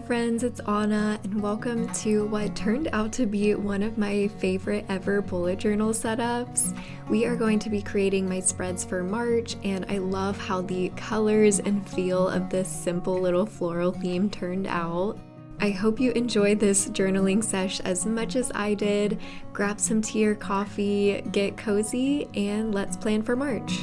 friends, it's Anna and welcome to what turned out to be one of my favorite ever bullet journal setups. We are going to be creating my spreads for March and I love how the colors and feel of this simple little floral theme turned out. I hope you enjoyed this journaling sesh as much as I did. Grab some tea or coffee, get cozy, and let's plan for March.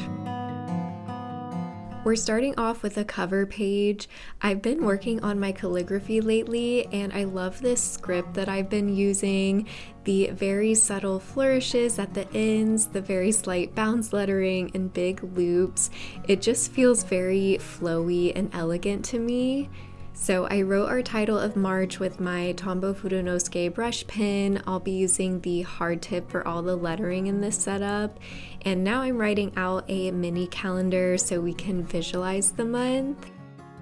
We're starting off with a cover page. I've been working on my calligraphy lately and I love this script that I've been using. The very subtle flourishes at the ends, the very slight bounce lettering and big loops. It just feels very flowy and elegant to me. So I wrote our title of March with my Tombow Fudonosuke brush pen. I'll be using the hard tip for all the lettering in this setup. And now I'm writing out a mini calendar so we can visualize the month.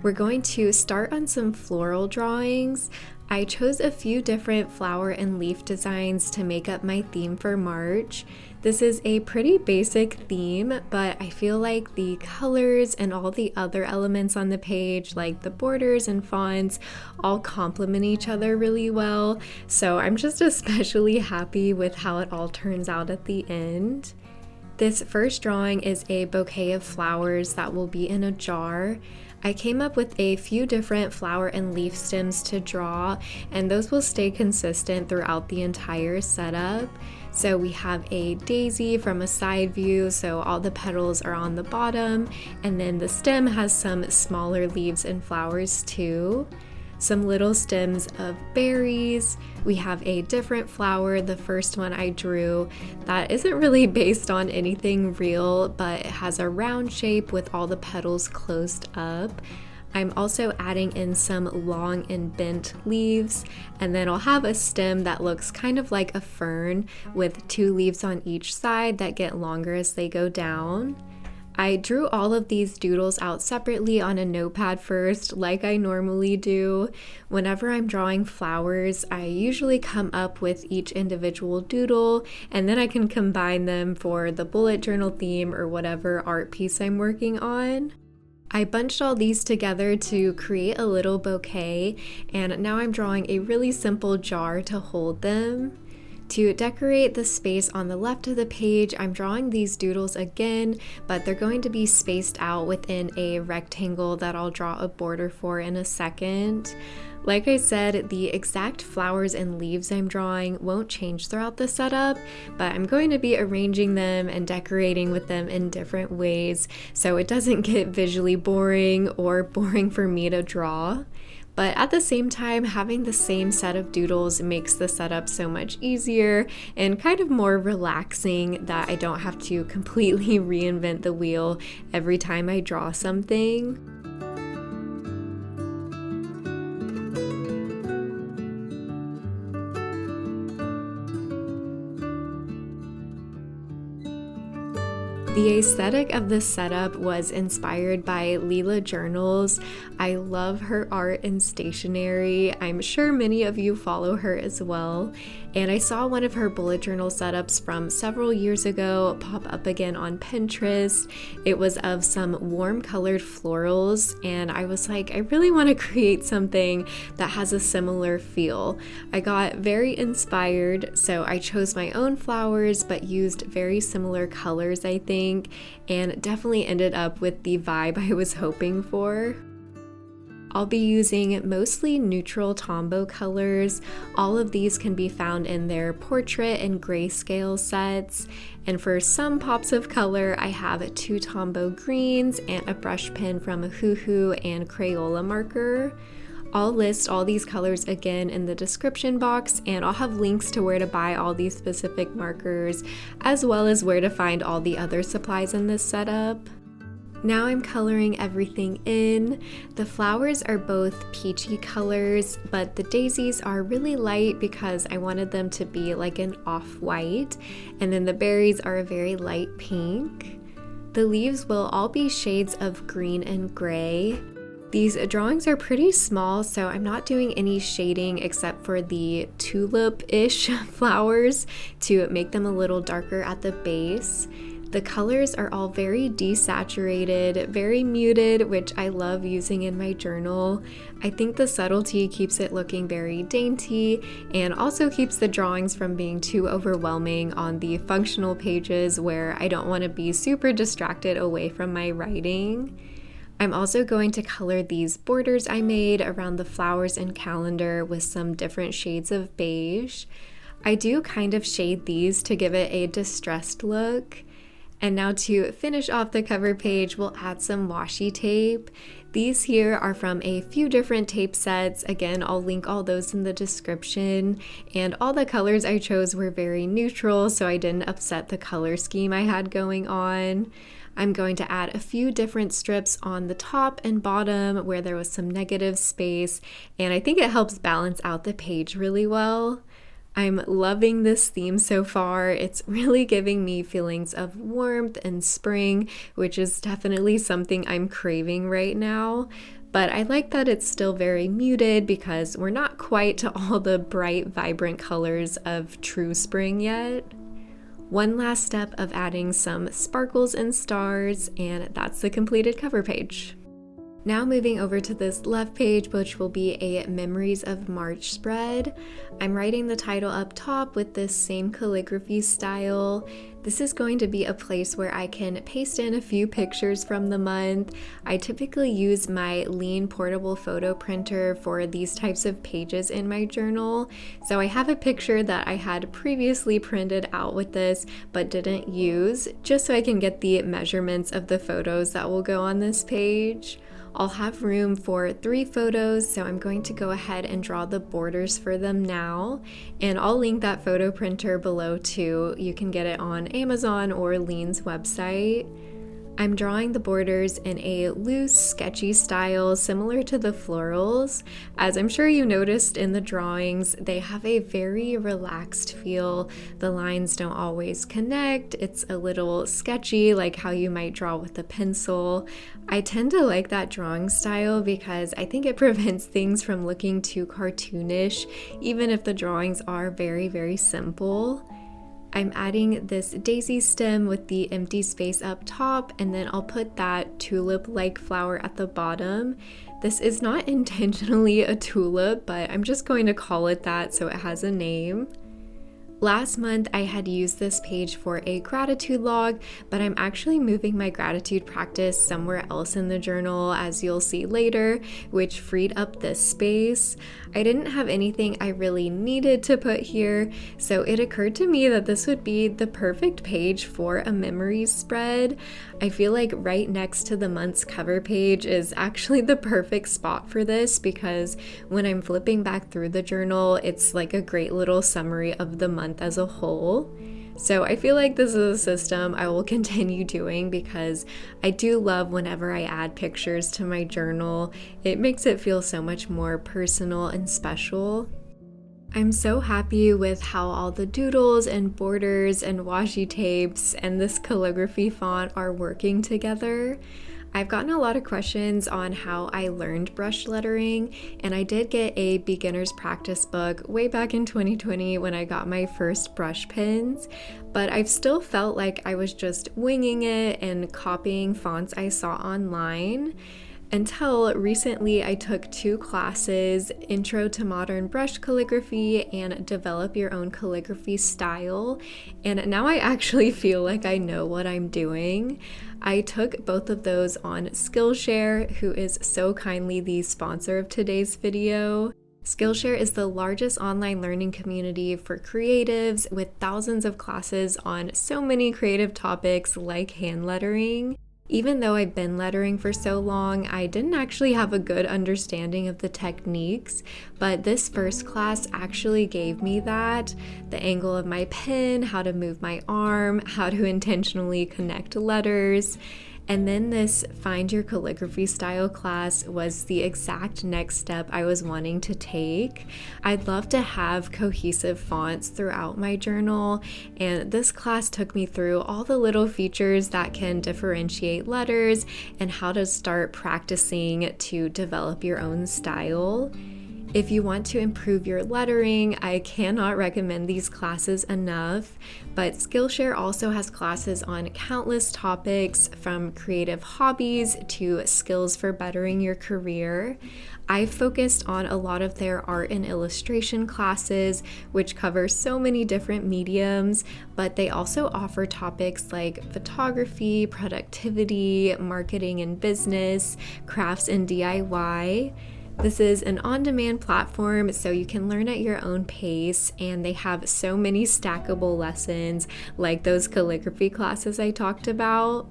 We're going to start on some floral drawings. I chose a few different flower and leaf designs to make up my theme for March. This is a pretty basic theme, but I feel like the colors and all the other elements on the page, like the borders and fonts, all complement each other really well. So I'm just especially happy with how it all turns out at the end. This first drawing is a bouquet of flowers that will be in a jar. I came up with a few different flower and leaf stems to draw, and those will stay consistent throughout the entire setup. So we have a daisy from a side view, so all the petals are on the bottom, and then the stem has some smaller leaves and flowers too. Some little stems of berries. We have a different flower, the first one I drew, that isn't really based on anything real, but it has a round shape with all the petals closed up. I'm also adding in some long and bent leaves, and then I'll have a stem that looks kind of like a fern with two leaves on each side that get longer as they go down. I drew all of these doodles out separately on a notepad first, like I normally do. Whenever I'm drawing flowers, I usually come up with each individual doodle, and then I can combine them for the bullet journal theme or whatever art piece I'm working on. I bunched all these together to create a little bouquet, and now I'm drawing a really simple jar to hold them. To decorate the space on the left of the page, I'm drawing these doodles again, but they're going to be spaced out within a rectangle that I'll draw a border for in a second. Like I said, the exact flowers and leaves I'm drawing won't change throughout the setup, but I'm going to be arranging them and decorating with them in different ways so it doesn't get visually boring or boring for me to draw. But at the same time, having the same set of doodles makes the setup so much easier and kind of more relaxing that I don't have to completely reinvent the wheel every time I draw something. The aesthetic of this setup was inspired by Leela Journals. I love her art and stationery. I'm sure many of you follow her as well. And I saw one of her bullet journal setups from several years ago pop up again on Pinterest. It was of some warm colored florals, and I was like, I really want to create something that has a similar feel. I got very inspired, so I chose my own flowers but used very similar colors, I think, and definitely ended up with the vibe I was hoping for. I'll be using mostly neutral Tombow colors. All of these can be found in their portrait and grayscale sets. And for some pops of color, I have 2 Tombow greens and a brush pen from a Hoo Hoo and Crayola marker. I'll list all these colors again in the description box, and I'll have links to where to buy all these specific markers, as well as where to find all the other supplies in this setup. Now I'm coloring everything in. The flowers are both peachy colors, but the daisies are really light because I wanted them to be like an off-white, and then the berries are a very light pink. The leaves will all be shades of green and gray. These drawings are pretty small, so I'm not doing any shading except for the tulip-ish flowers to make them a little darker at the base. The colors are all very desaturated, very muted, which I love using in my journal. I think the subtlety keeps it looking very dainty and also keeps the drawings from being too overwhelming on the functional pages where I don't want to be super distracted away from my writing. I'm also going to color these borders I made around the flowers and calendar with some different shades of beige. I do kind of shade these to give it a distressed look. And now to finish off the cover page, we'll add some washi tape. These here are from a few different tape sets. Again, I'll link all those in the description. And all the colors I chose were very neutral, so I didn't upset the color scheme I had going on. I'm going to add a few different strips on the top and bottom where there was some negative space, and I think it helps balance out the page really well. I'm loving this theme so far. It's really giving me feelings of warmth and spring, which is definitely something I'm craving right now. But I like that it's still very muted because we're not quite to all the bright, vibrant colors of true spring yet. One last step of adding some sparkles and stars, and that's the completed cover page. Now moving over to this left page, which will be a Memories of March spread. I'm writing the title up top with this same calligraphy style. This is going to be a place where I can paste in a few pictures from the month. I typically use my Lean portable photo printer for these types of pages in my journal. So I have a picture that I had previously printed out with this but didn't use, just so I can get the measurements of the photos that will go on this page. I'll have room for 3 photos, so I'm going to go ahead and draw the borders for them now, and I'll link that photo printer below too. You can get it on Amazon or Lean's website. I'm drawing the borders in a loose, sketchy style similar to the Florals. As I'm sure you noticed in the drawings, they have a very relaxed feel. The lines don't always connect. It's a little sketchy, like how you might draw with a pencil. I tend to like that drawing style because I think it prevents things from looking too cartoonish, even if the drawings are very, very simple. I'm adding this daisy stem with the empty space up top, and then I'll put that tulip-like flower at the bottom. This is not intentionally a tulip, but I'm just going to call it that so it has a name. Last month, I had used this page for a gratitude log, but I'm actually moving my gratitude practice somewhere else in the journal, as you'll see later, which freed up this space. I didn't have anything I really needed to put here, so it occurred to me that this would be the perfect page for a memories spread. I feel like right next to the month's cover page is actually the perfect spot for this because when I'm flipping back through the journal, it's like a great little summary of the month as a whole. So I feel like this is a system I will continue doing because I do love whenever I add pictures to my journal. It makes it feel so much more personal and special. I'm so happy with how all the doodles and borders and washi tapes and this calligraphy font are working together. I've gotten a lot of questions on how I learned brush lettering, and I did get a beginner's practice book way back in 2020 when I got my first brush pens, but I've still felt like I was just winging it and copying fonts I saw online. Until recently, I took 2 classes, Intro to Modern Brush Calligraphy and Develop Your Own Calligraphy Style, and now I actually feel like I know what I'm doing. I took both of those on Skillshare, who is so kindly the sponsor of today's video. Skillshare is the largest online learning community for creatives with thousands of classes on so many creative topics like hand lettering. Even though I've been lettering for so long, I didn't actually have a good understanding of the techniques, but this first class actually gave me that. The angle of my pen, how to move my arm, how to intentionally connect letters. And then this Find Your Calligraphy Style class was the exact next step I was wanting to take. I'd love to have cohesive fonts throughout my journal, and this class took me through all the little features that can differentiate letters and how to start practicing to develop your own style. If you want to improve your lettering, I cannot recommend these classes enough, but Skillshare also has classes on countless topics from creative hobbies to skills for bettering your career. I've focused on a lot of their art and illustration classes, which cover so many different mediums, but they also offer topics like photography, productivity, marketing and business, crafts and DIY. This is an on-demand platform, so you can learn at your own pace, and they have so many stackable lessons like those calligraphy classes I talked about.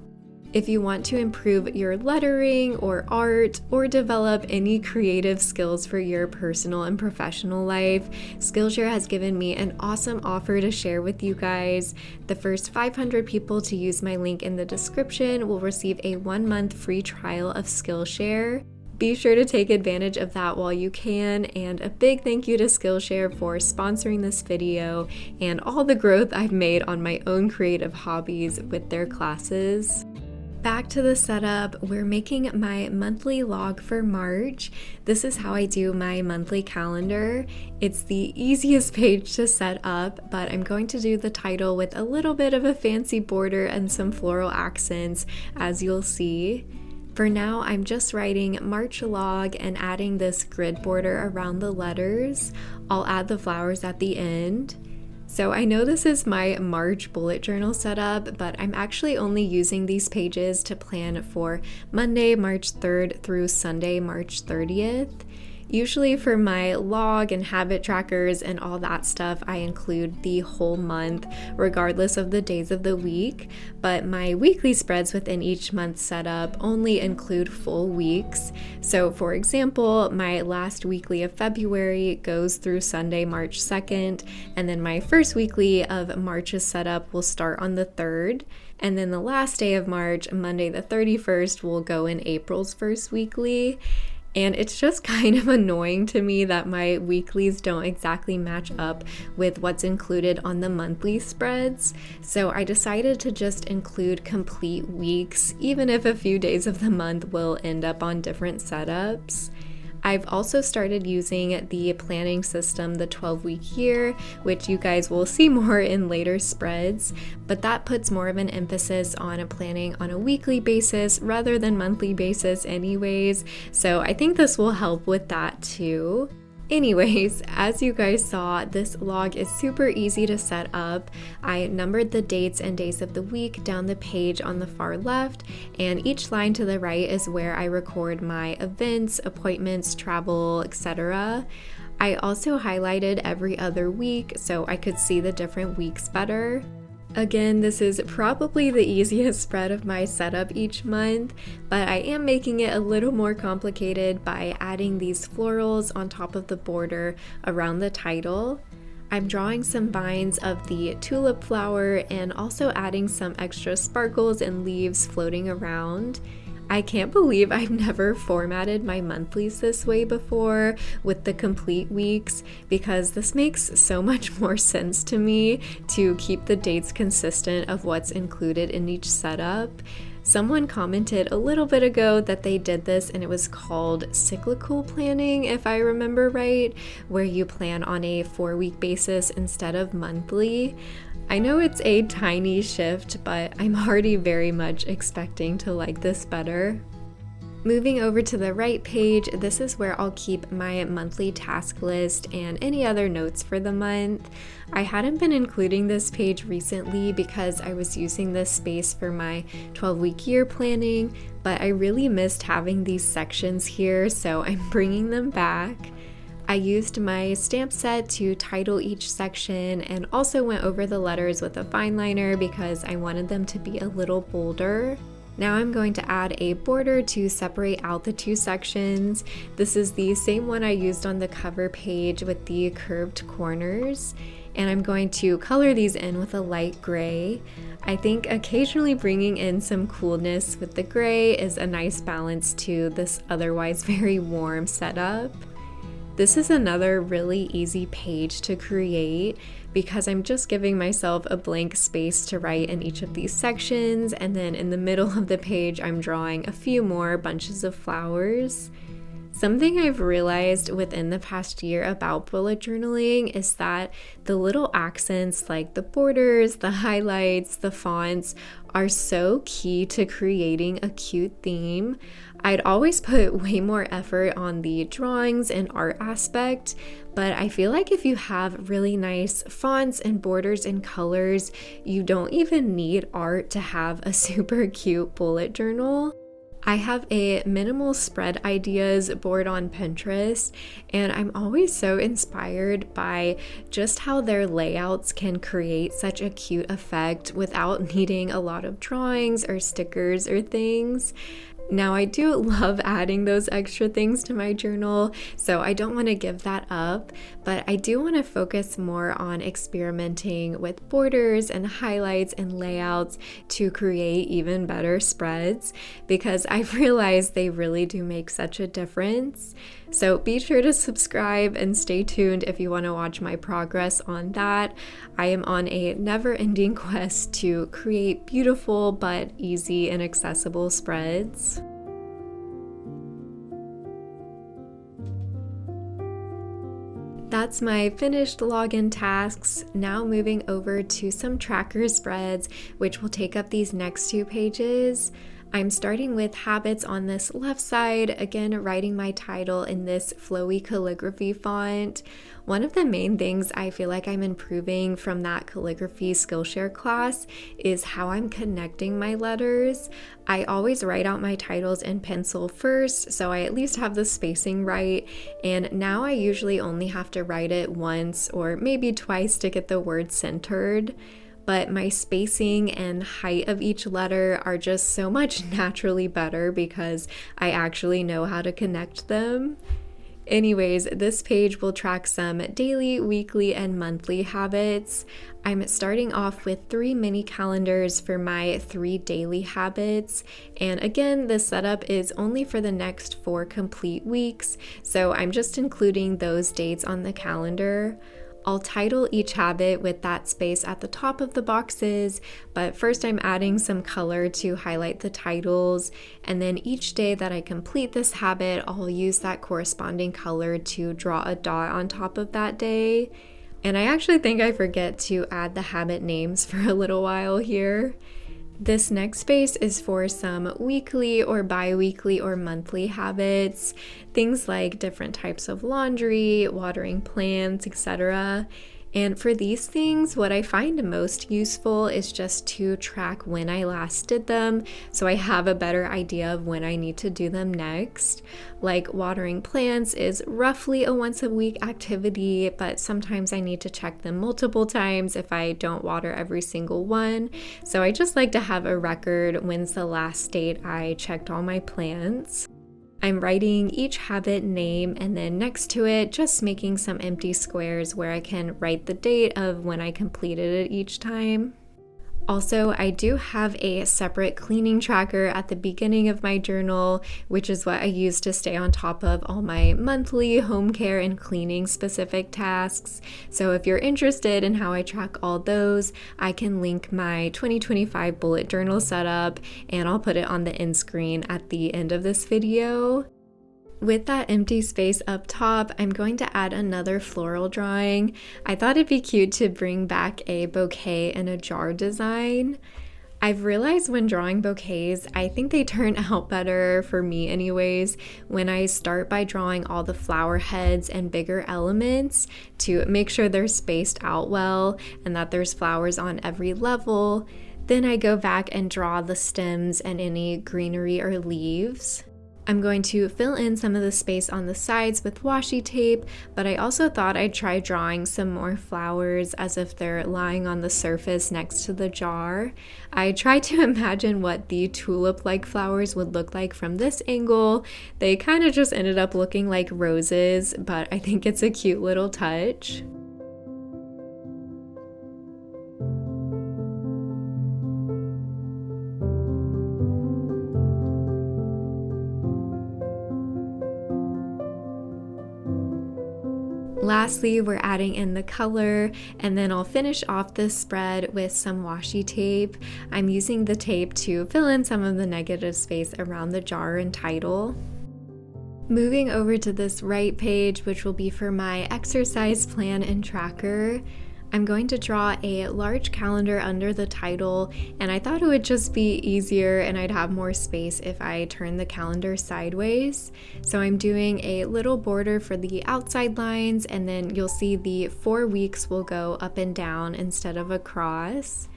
If you want to improve your lettering or art or develop any creative skills for your personal and professional life, Skillshare has given me an awesome offer to share with you guys. The first 500 people to use my link in the description will receive a 1-month free trial of Skillshare. Be sure to take advantage of that while you can, and a big thank you to Skillshare for sponsoring this video and all the growth I've made on my own creative hobbies with their classes. Back to the setup, we're making my monthly log for March. This is how I do my monthly calendar. It's the easiest page to set up, but I'm going to do the title with a little bit of a fancy border and some floral accents, as you'll see. For now, I'm just writing March log and adding this grid border around the letters. I'll add the flowers at the end. So I know this is my March bullet journal setup, but I'm actually only using these pages to plan for Monday, March 3rd through Sunday, March 30th. Usually for my log and habit trackers and all that stuff, I include the whole month, regardless of the days of the week, but my weekly spreads within each month setup only include full weeks. So for example, my last weekly of February goes through Sunday, March 2nd, and then my first weekly of March's setup will start on the 3rd. And then the last day of March, Monday the 31st, will go in April's first weekly. And it's just kind of annoying to me that my weeklies don't exactly match up with what's included on the monthly spreads. So I decided to just include complete weeks, even if a few days of the month will end up on different setups. I've also started using the planning system, the 12-week year, which you guys will see more in later spreads, but that puts more of an emphasis on planning on a weekly basis rather than monthly basis anyways, so I think this will help with that too. Anyways, as you guys saw, this log is super easy to set up. I numbered the dates and days of the week down the page on the far left, and each line to the right is where I record my events, appointments, travel, etc. I also highlighted every other week so I could see the different weeks better. Again, this is probably the easiest spread of my setup each month, but I am making it a little more complicated by adding these florals on top of the border around the title. I'm drawing some vines of the tulip flower and also adding some extra sparkles and leaves floating around. I can't believe I've never formatted my monthlies this way before with the complete weeks, because this makes so much more sense to me to keep the dates consistent of what's included in each setup. Someone commented a little bit ago that they did this and it was called cyclical planning, if I remember right, where you plan on a 4-week basis instead of monthly. I know it's a tiny shift, but I'm already very much expecting to like this better. Moving over to the right page, this is where I'll keep my monthly task list and any other notes for the month. I hadn't been including this page recently because I was using this space for my 12-week year planning, but I really missed having these sections here, so I'm bringing them back. I used my stamp set to title each section and also went over the letters with a fine liner because I wanted them to be a little bolder. Now I'm going to add a border to separate out the two sections. This is the same one I used on the cover page with the curved corners, and I'm going to color these in with a light gray. I think occasionally bringing in some coolness with the gray is a nice balance to this otherwise very warm setup. This is another really easy page to create because I'm just giving myself a blank space to write in each of these sections, and then in the middle of the page I'm drawing a few more bunches of flowers. Something I've realized within the past year about bullet journaling is that the little accents like the borders, the highlights, the fonts are so key to creating a cute theme. I'd always put way more effort on the drawings and art aspect, but I feel like if you have really nice fonts and borders and colors, you don't even need art to have a super cute bullet journal. I have a minimal spread ideas board on Pinterest, and I'm always so inspired by just how their layouts can create such a cute effect without needing a lot of drawings or stickers or things. Now, I do love adding those extra things to my journal, so I don't want to give that up, but I do want to focus more on experimenting with borders and highlights and layouts to create even better spreads, because I've realized they really do make such a difference. So be sure to subscribe and stay tuned if you want to watch my progress on that. I am on a never-ending quest to create beautiful but easy and accessible spreads. That's my finished login tasks. Now moving over to some tracker spreads, which will take up these next 2 pages. I'm starting with habits on this left side, again writing my title in this flowy calligraphy font. One of the main things I feel like I'm improving from that calligraphy Skillshare class is how I'm connecting my letters. I always write out my titles in pencil first, so I at least have the spacing right, and now I usually only have to write it once or maybe twice to get the word centered. But my spacing and height of each letter are just so much naturally better because I actually know how to connect them. Anyways, this page will track some daily, weekly, and monthly habits. I'm starting off with 3 mini calendars for my 3 daily habits. And again, this setup is only for the next 4 complete weeks, so I'm just including those dates on the calendar. I'll title each habit with that space at the top of the boxes, but first I'm adding some color to highlight the titles, and then each day that I complete this habit, I'll use that corresponding color to draw a dot on top of that day. And I actually think I forget to add the habit names for a little while here. This next space is for some weekly or bi-weekly or monthly habits, things like different types of laundry, watering plants, etc. And for these things, what I find most useful is just to track when I last did them, so I have a better idea of when I need to do them next. Like watering plants is roughly a once a week activity, but sometimes I need to check them multiple times if I don't water every single one. So I just like to have a record when's the last date I checked all my plants. I'm writing each habit name and then next to it just making some empty squares where I can write the date of when I completed it each time. Also, I do have a separate cleaning tracker at the beginning of my journal, which is what I use to stay on top of all my monthly home care and cleaning specific tasks. So if you're interested in how I track all those, I can link my 2025 bullet journal setup, and I'll put it on the end screen at the end of this video. With that empty space up top, I'm going to add another floral drawing. I thought it'd be cute to bring back a bouquet in a jar design. I've realized when drawing bouquets, I think they turn out better, for me anyways, when I start by drawing all the flower heads and bigger elements to make sure they're spaced out well and that there's flowers on every level. Then I go back and draw the stems and any greenery or leaves. I'm going to fill in some of the space on the sides with washi tape, but I also thought I'd try drawing some more flowers as if they're lying on the surface next to the jar. I tried to imagine what the tulip-like flowers would look like from this angle. They kind of just ended up looking like roses, but I think it's a cute little touch. Lastly, we're adding in the color, and then I'll finish off this spread with some washi tape. I'm using the tape to fill in some of the negative space around the jar and title. Moving over to this right page, which will be for my exercise plan and tracker, I'm going to draw a large calendar under the title, and I thought it would just be easier and I'd have more space if I turn the calendar sideways. So I'm doing a little border for the outside lines, and then you'll see the 4 weeks will go up and down instead of across.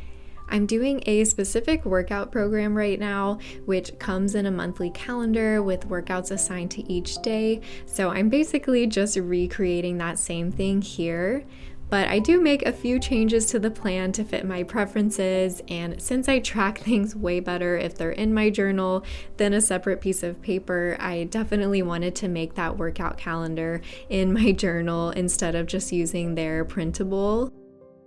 I'm doing a specific workout program right now, which comes in a monthly calendar with workouts assigned to each day. So I'm basically just recreating that same thing here. But I do make a few changes to the plan to fit my preferences, and since I track things way better if they're in my journal than a separate piece of paper, I definitely wanted to make that workout calendar in my journal instead of just using their printable.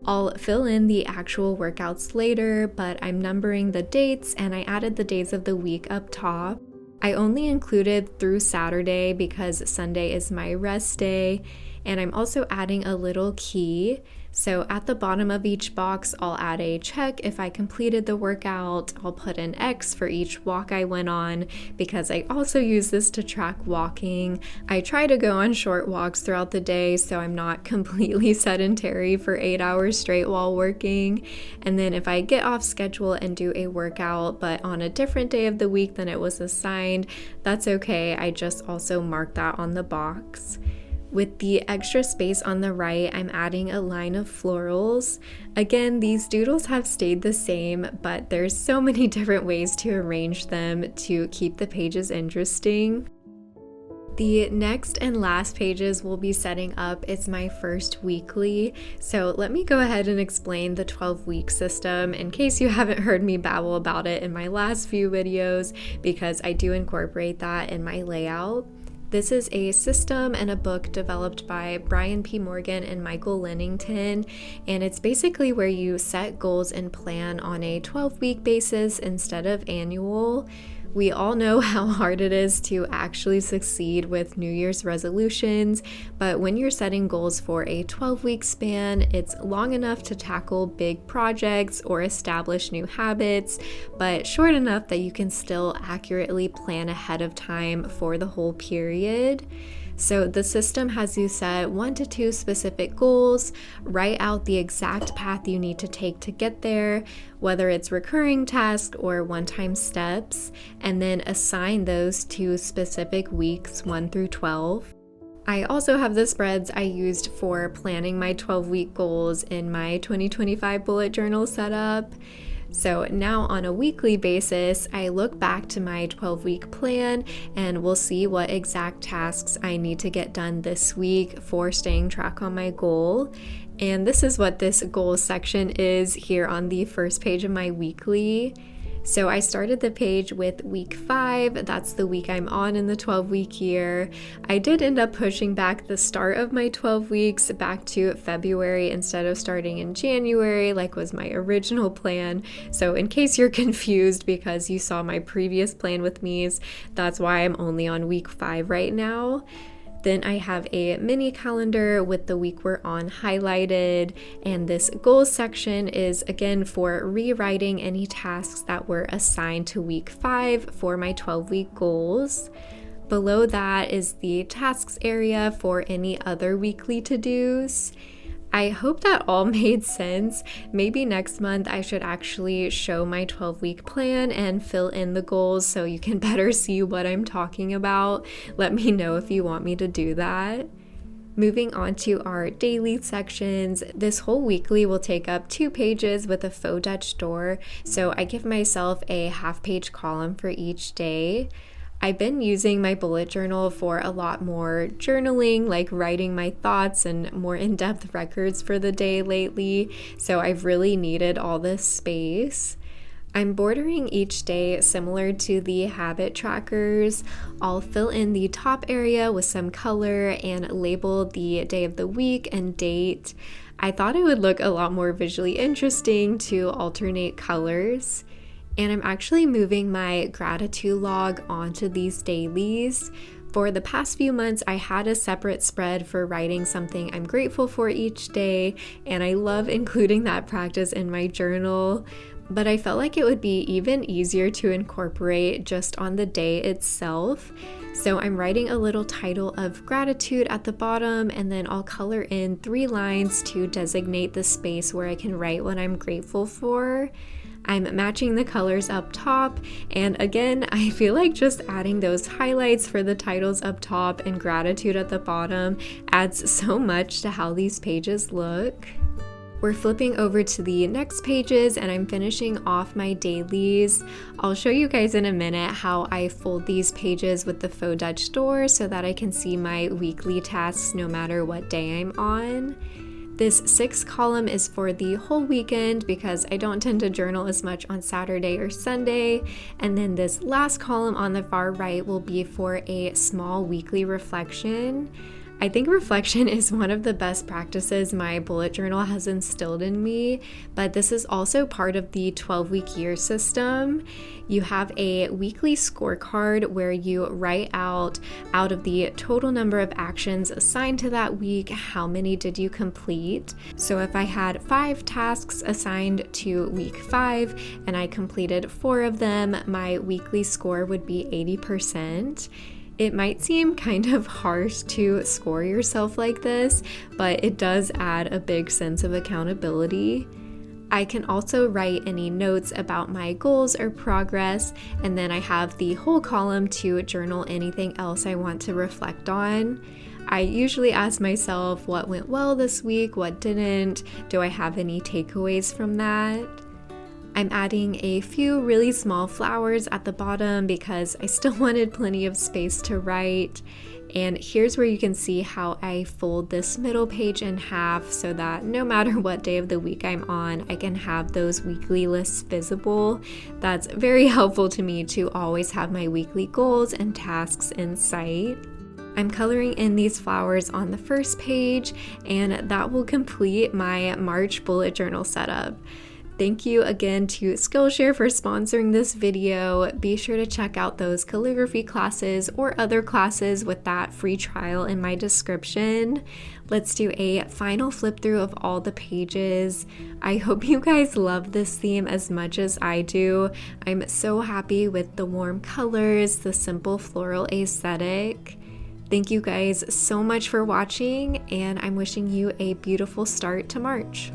I'll fill in the actual workouts later, but I'm numbering the dates and I added the days of the week up top. I only included through Saturday because Sunday is my rest day, and I'm also adding a little key. So at the bottom of each box, I'll add a check if I completed the workout. I'll put an X for each walk I went on because I also use this to track walking. I try to go on short walks throughout the day so I'm not completely sedentary for 8 hours straight while working. And then if I get off schedule and do a workout but on a different day of the week than it was assigned, that's okay. I just also mark that on the box. With the extra space on the right, I'm adding a line of florals. Again, these doodles have stayed the same, but there's so many different ways to arrange them to keep the pages interesting. The next and last pages we'll be setting up is my first weekly. So let me go ahead and explain the 12-week system in case you haven't heard me babble about it in my last few videos, because I do incorporate that in my layout. This is a system and a book developed by Brian P. Morgan and Michael Lennington, and it's basically where you set goals and plan on a 12-week basis instead of annual. We all know how hard it is to actually succeed with New Year's resolutions, but when you're setting goals for a 12-week span, it's long enough to tackle big projects or establish new habits, but short enough that you can still accurately plan ahead of time for the whole period. So the system has you set 1 to 2 specific goals, write out the exact path you need to take to get there, whether it's recurring tasks or one-time steps, and then assign those to specific weeks 1 through 12. I also have the spreads I used for planning my 12-week goals in my 2025 bullet journal setup. So now on a weekly basis, I look back to my 12-week plan and we'll see what exact tasks I need to get done this week for staying track on my goal. And this is what this goals section is here on the first page of my weekly. So I started the page with week 5, that's the week I'm on in the 12-week year. I did end up pushing back the start of my 12 weeks back to February instead of starting in January like was my original plan. So in case you're confused because you saw my previous plan with me's, that's why I'm only on week 5 right now. Then I have a mini calendar with the week we're on highlighted, and this goals section is again for rewriting any tasks that were assigned to week 5 for my 12-week goals. Below that is the tasks area for any other weekly to-dos. I hope that all made sense. Maybe next month I should actually show my 12-week plan and fill in the goals so you can better see what I'm talking about. Let me know if you want me to do that. Moving on to our daily sections, this whole weekly will take up 2 pages with a faux Dutch door, so I give myself a half-page column for each day. I've been using my bullet journal for a lot more journaling, like writing my thoughts and more in-depth records for the day lately, so I've really needed all this space. I'm bordering each day similar to the habit trackers. I'll fill in the top area with some color and label the day of the week and date. I thought it would look a lot more visually interesting to alternate colors. And I'm actually moving my gratitude log onto these dailies. For the past few months, I had a separate spread for writing something I'm grateful for each day, and I love including that practice in my journal. but I felt like it would be even easier to incorporate just on the day itself. So I'm writing a little title of gratitude at the bottom, and then I'll color in 3 lines to designate the space where I can write what I'm grateful for. I'm matching the colors up top, and again, I feel like just adding those highlights for the titles up top and gratitude at the bottom adds so much to how these pages look. We're flipping over to the next pages and I'm finishing off my dailies. I'll show you guys in a minute how I fold these pages with the faux Dutch door so that I can see my weekly tasks no matter what day I'm on. This 6th column is for the whole weekend because I don't tend to journal as much on Saturday or Sunday. And then this last column on the far right will be for a small weekly reflection. I think reflection is one of the best practices my bullet journal has instilled in me, but this is also part of the 12-week year system. You have a weekly scorecard where you write out of the total number of actions assigned to that week, how many did you complete. So if I had 5 tasks assigned to week 5 and I completed 4 of them, my weekly score would be 80%. It might seem kind of harsh to score yourself like this, but it does add a big sense of accountability. I can also write any notes about my goals or progress, and then I have the whole column to journal anything else I want to reflect on. I usually ask myself what went well this week, what didn't, do I have any takeaways from that? I'm adding a few really small flowers at the bottom because I still wanted plenty of space to write. And here's where you can see how I fold this middle page in half so that no matter what day of the week I'm on, I can have those weekly lists visible. That's very helpful to me to always have my weekly goals and tasks in sight. I'm coloring in these flowers on the first page, and that will complete my March bullet journal setup. Thank you again to Skillshare for sponsoring this video. Be sure to check out those calligraphy classes or other classes with that free trial in my description. Let's do a final flip through of all the pages. I hope you guys love this theme as much as I do. I'm so happy with the warm colors, the simple floral aesthetic. Thank you guys so much for watching, and I'm wishing you a beautiful start to March.